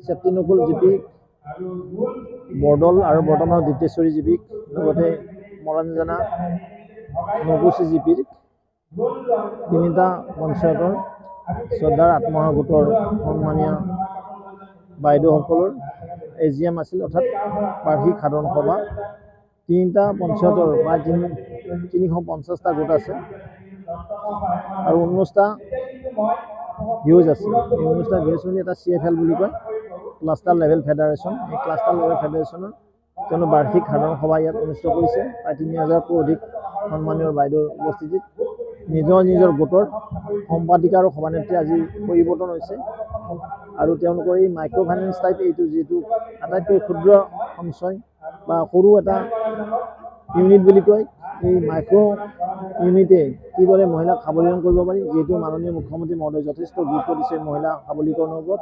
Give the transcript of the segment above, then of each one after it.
চেপ্তিনকুল জিপিক, বৰদল আৰু বৰ্তমানৰ দিপ্তেশ্বৰী জিপিক, লগতে মৰাণজানা নকুচি জিপিৰ তিনিটা পঞ্চায়তৰ শ্ৰদ্ধাৰ আত্মসহায়ক গোটৰ সন্মানীয় বাইদেউসকলৰ AGM আছিল, অৰ্থাৎ বাৰ্ষিক সাধাৰণ সভা। তিনিটা পঞ্চায়তৰ প্ৰায় 350টা গোট আছে আৰু 19টা ভিউজ আছে। এই 19টা ভিউজ মানে এটা CFL বুলি কয়, ক্লাষ্টাৰ লেভেল ফেডাৰেশ্যন। এই ক্লাষ্টাৰ লেভেল ফেডাৰেশ্যনৰ তেওঁলোকে বাৰ্ষিক সাধাৰণ সভা ইয়াত অনুষ্ঠিত কৰিছে। প্ৰায় 3000তকৈ অধিক সন্মানীয় বাইদেউৰ উপস্থিতিত নিজৰ নিজৰ গোটৰ সম্পাদিকা আৰু সভানেত্ৰী আজি পৰিৱৰ্তন হৈছে আৰু তেওঁলোকৰ এই মাইক্ৰ' ফাইনেন্স টাইপ এইটো যিটো আটাইতকৈ ক্ষুদ্ৰ সঞ্চয় বা সৰু এটা ইউনিট বুলি কয়, এই মাইক্ৰ' ইউনিটে কিদৰে মহিলাক সবলীকৰণ কৰিব পাৰি, যিহেতু মাননীয় মুখ্যমন্ত্ৰী মহোদয়ে যথেষ্ট গুৰুত্ব দিছে মহিলা সবলীকৰণৰ ওপৰত।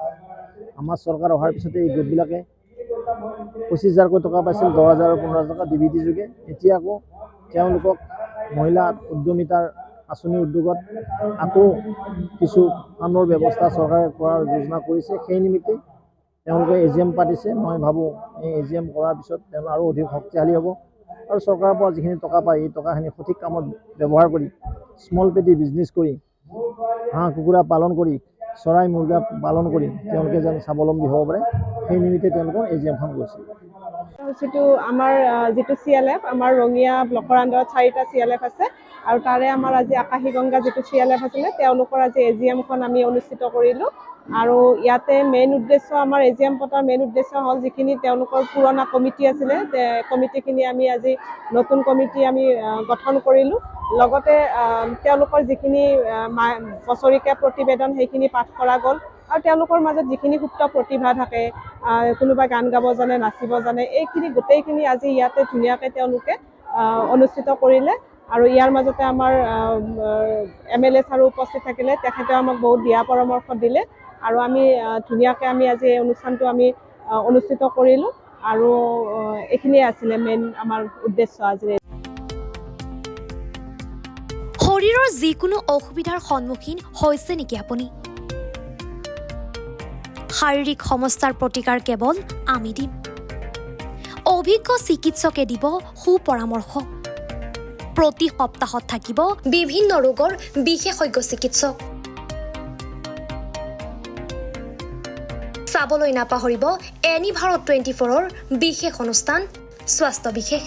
আমাৰ চৰকাৰ অহাৰ পিছতে এই গোটবিলাকে 25,000কৈ টকা পাইছিল, 10,000 আৰু 15,000 টকা DBT যোগে। এতিয়া আকৌ তেওঁলোকক মহিলা উদ্যমিতাৰ আঁচনি উদ্যোগত আকৌ কিছু ফাণ্ডৰ ব্যৱস্থা চৰকাৰে কৰাৰ যোজনা কৰিছে। সেই নিমিত্তে তেওঁলোকে AGM পাতিছে। মই ভাবোঁ এই AGM কৰাৰ পিছত তেওঁলোক আৰু অধিক শক্তিশালী হ'ব আৰু চৰকাৰৰ পৰা যিখিনি টকা পায় এই টকাখিনি সঠিক কামত ব্যৱহাৰ কৰি স্মল পেটি বিজনেছ কৰি হাঁহ কুকুৰা পালন কৰি চৰাই মুৰ্গা পালন কৰি তেওঁলোকে যেন স্বাৱলম্বী হ'ব পাৰে, সেই নিমিত্তে তেওঁলোকৰ AGMখন গৈছে। আমাৰ যিটো CLF, আমাৰ ৰঙিয়া ব্লকৰ আণ্ডাৰত 4টা CLF আছে আৰু তাৰে আমাৰ আজি আকাশীগংগা যিটো CLF আছিলে তেওঁলোকৰ আজি AGMখন আমি অনুষ্ঠিত কৰিলোঁ। আৰু ইয়াতে মেইন উদ্দেশ্য, আমাৰ AGM পতাৰ মেইন উদ্দেশ্য হ'ল যিখিনি তেওঁলোকৰ পুৰণা কমিটি আছিলে, কমিটিখিনি আমি আজি নতুন কমিটি আমি গঠন কৰিলোঁ। লগতে তেওঁলোকৰ যিখিনি বছৰেকীয়া প্ৰতিবেদন সেইখিনি পাঠ কৰা গ'ল আৰু তেওঁলোকৰ মাজত যিখিনি সুপ্ত প্ৰতিভা থাকে, কোনোবা গান গাব জানে, নাচিব জানে, এইখিনি গোটেইখিনি আজি ইয়াতে ধুনীয়াকৈ তেওঁলোকে অনুষ্ঠিত কৰিলে। আৰু ইয়াৰ মাজতে আমাৰ MLA ছাৰো উপস্থিত থাকিলে, তেখেতে আমাক বহুত দিহা পৰামৰ্শ দিলে আৰু আমি ধুনীয়াকৈ আমি আজি এই অনুষ্ঠানটো আমি অনুষ্ঠিত কৰিলোঁ আৰু এইখিনিয়ে আছিলে মেইন আমাৰ উদ্দেশ্য আজিৰ। শৰীৰৰ যিকোনো অসুবিধাৰ সন্মুখীন হৈছে নেকি আপুনি? শাৰীৰিক সমস্যাৰ প্ৰতিকাৰ কেৱল আমি দিম। অভিজ্ঞ চিকিৎসকে দিব সুপৰামৰ্শ। প্ৰতি সপ্তাহত থাকিব বিভিন্ন ৰোগৰ বিশেষজ্ঞ চিকিৎসক। চাবলৈ নাপাহৰিব এনি ভাৰত 24ৰ বিশেষ অনুষ্ঠান স্বাস্থ্য বিশেষ।